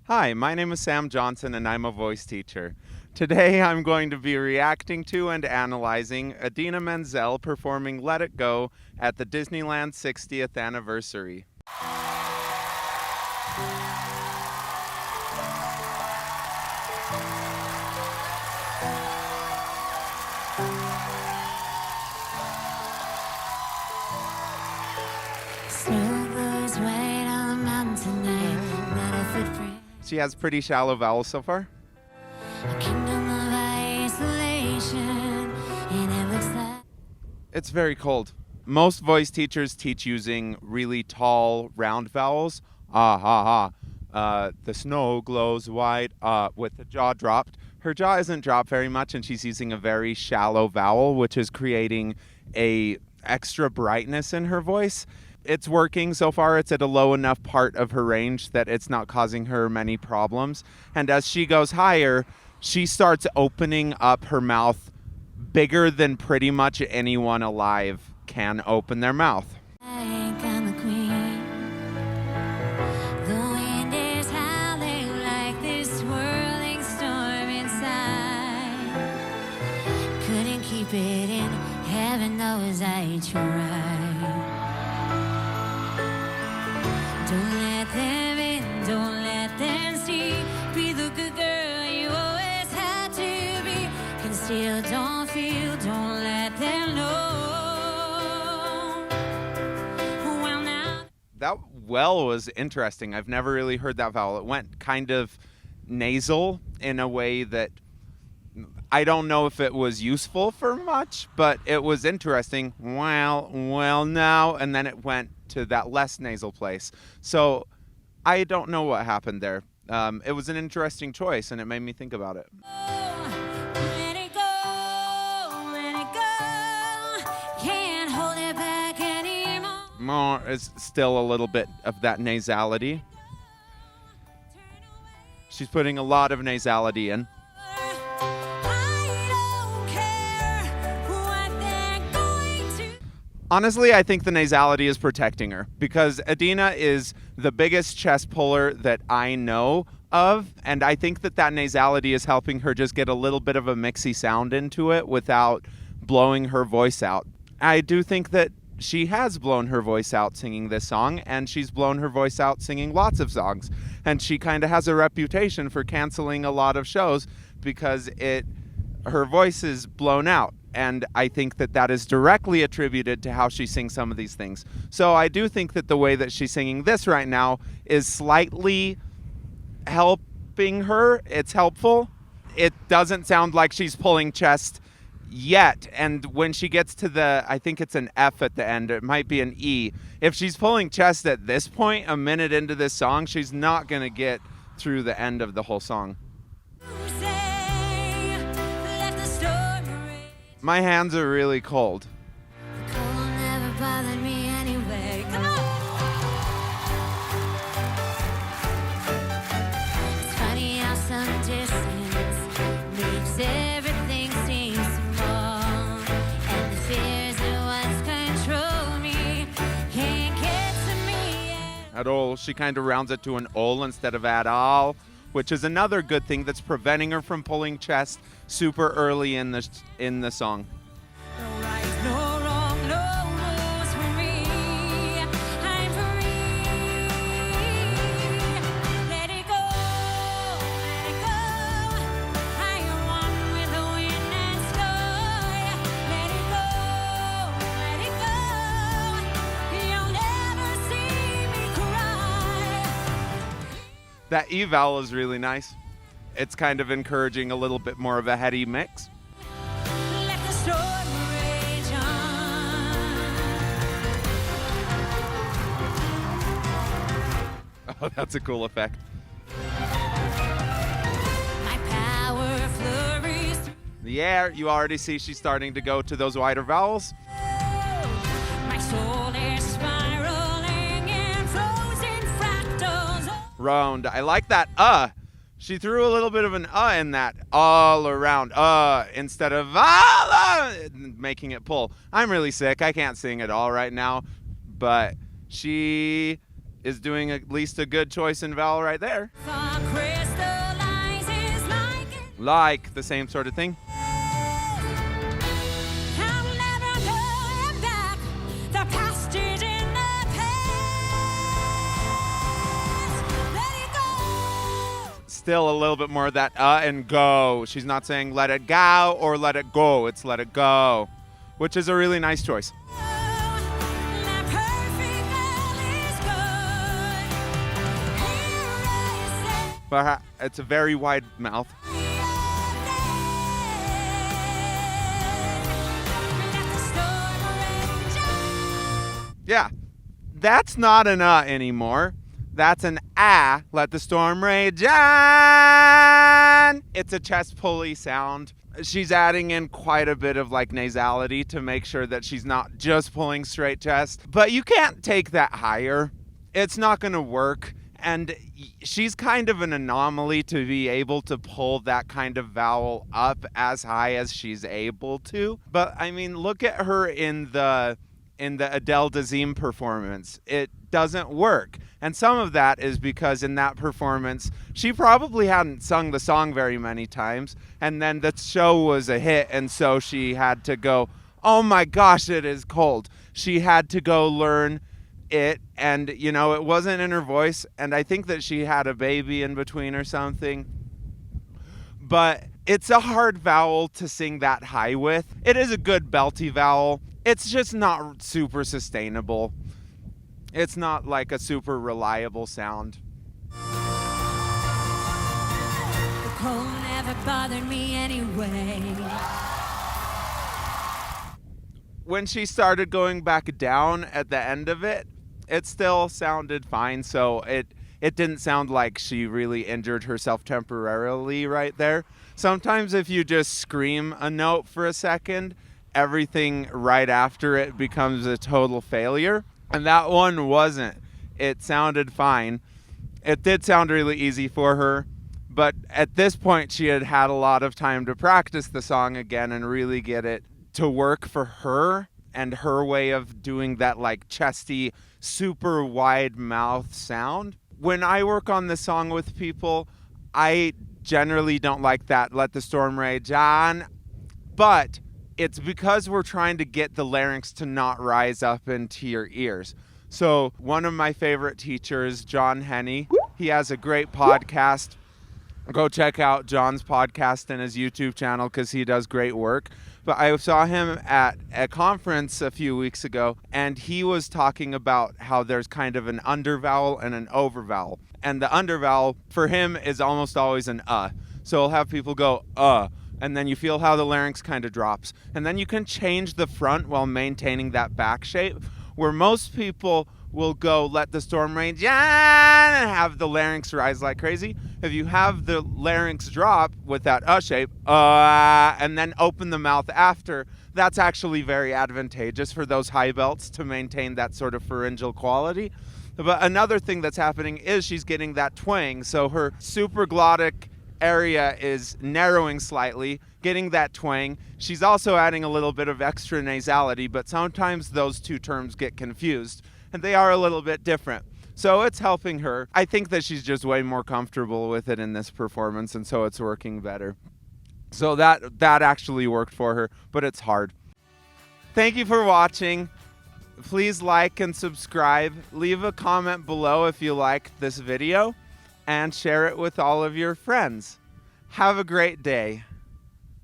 Hi, my name is Sam Johnson and I'm a voice teacher. Today I'm going to be reacting to and analyzing Idina Menzel performing Let It Go at the Disneyland 60th anniversary. Snow glows white on the mountain tonight, not a footprint. She has pretty shallow vowels so far. A kingdom of isolation, and it looks like It's very cold. Most voice teachers teach using really tall, round vowels. Ah, ha, ha. The snow glows white, with the jaw dropped. Her jaw isn't dropped very much, and she's using a very shallow vowel, which is creating a extra brightness in her voice. It's working so far. It's at a low enough part of her range that it's not causing her many problems. And as she goes higher, she starts opening up her mouth bigger than pretty much anyone alive can open their mouth. I'm a queen. The wind is howling like this swirling storm inside. Couldn't keep it in, heaven knows I tried. Don't let them in, don't let them see. Be the good girl you always had to be. Can still don't feel, don't let them know. Well now. That well was interesting. I've never really heard that vowel. It went kind of nasal in a way that I don't know if it was useful for much, but it was interesting. Well now, and then it went to that less nasal place. So I don't know what happened there. It was an interesting choice, and it made me think about it. Let it go, let it go. Can't hold it back anymore. More is still a little bit of that nasality. She's putting a lot of nasality in. I don't care what they're going to. Honestly, I think the nasality is protecting her because Idina is the biggest chest puller that I know of, and I think that nasality is helping her just get a little bit of a mixy sound into it without blowing her voice out. I do think that she has blown her voice out singing this song, and she's blown her voice out singing lots of songs, and she kind of has a reputation for canceling a lot of shows because her voice is blown out. And I think that is directly attributed to how she sings some of these things. So I do think that the way that she's singing this right now is slightly helping her. It's helpful. It doesn't sound like she's pulling chest yet. And when she gets to I think it's an F at the end, it might be an E. If she's pulling chest at this point, a minute into this song, she's not going to get through the end of the whole song. My hands are really cold. The cold never bothered me anyway. Come on! It's funny how some distance makes everything seem small. And the fears that once controlled me can't get to me yet. At all, she kind of rounds it to an ol instead of at all, which is another good thing that's preventing her from pulling chest super early in the song. No right, no wrong, no rules for me. I'm free. Let it go, let it go. I am one with the wind and sky. Let it go, let it go. You'll never see me cry. That E vowel is really nice. It's kind of encouraging a little bit more of a heady mix. Let the storm rage on. Oh, that's a cool effect. My power flurries through. Yeah, you already see she's starting to go to those wider vowels. My soul is spiraling in frozen fractals. Round. I like that She threw a little bit of an in that all around instead of making it pull. I'm really sick. I can't sing at all right now, but she is doing at least a good choice in vowel right there. Fog crystallizes Like the same sort of thing. I'll never go back. The past is in the past. Let it go. Still a little bit more of that and go. She's not saying let it go or let it go. It's let it go, which is a really nice choice. My perfect girl is good. Here I say, But it's a very wide mouth. let the storm rage on. Yeah, that's not an anymore. That's an ah. Let the storm rage on. It's a chest pulley sound. She's adding in quite a bit of like nasality to make sure that she's not just pulling straight chest. But you can't take that higher. It's not going to work. And she's kind of an anomaly to be able to pull that kind of vowel up as high as she's able to. But I mean, look at her in the Adele Dazeem performance. It doesn't work. And some of that is because in that performance, she probably hadn't sung the song very many times. And then the show was a hit. And so she had to go, oh my gosh, it is cold. She had to go learn it. And, you know, it wasn't in her voice. And I think that she had a baby in between or something. But it's a hard vowel to sing that high with. It is a good belty vowel. It's just not super sustainable. It's not like a super reliable sound. The cold never bothered me anyway. When she started going back down at the end of it, it still sounded fine. So it didn't sound like she really injured herself temporarily right there. Sometimes if you just scream a note for a second, everything right after it becomes a total failure. And that one wasn't. It sounded fine. It did sound really easy for her. But at this point, she had had a lot of time to practice the song again and really get it to work for her and her way of doing that like chesty, super wide mouth sound. When I work on this song with people, I generally don't like that let the storm rage on. But it's because we're trying to get the larynx to not rise up into your ears. So one of my favorite teachers, John Henney, he has a great podcast. Go check out John's podcast and his YouTube channel because he does great work. But I saw him at a conference a few weeks ago, and he was talking about how there's kind of an undervowel and an overvowel. And the undervowel for him is almost always an So he'll have people go, and then you feel how the larynx kind of drops. And then you can change the front while maintaining that back shape, where most people will go let the storm rage on and have the larynx rise like crazy. If you have the larynx drop with that shape, and then open the mouth after, that's actually very advantageous for those high belts to maintain that sort of pharyngeal quality. But another thing that's happening is she's getting that twang, so her supraglottic area is narrowing slightly, getting that twang. She's also adding a little bit of extra nasality, but sometimes those two terms get confused, and they are a little bit different. So it's helping her. I think that she's just way more comfortable with it in this performance, and so it's working better. So that actually worked for her, but it's hard. Thank you for watching. Please like and subscribe. Leave a comment below if you liked this video, and share it with all of your friends. Have a great day.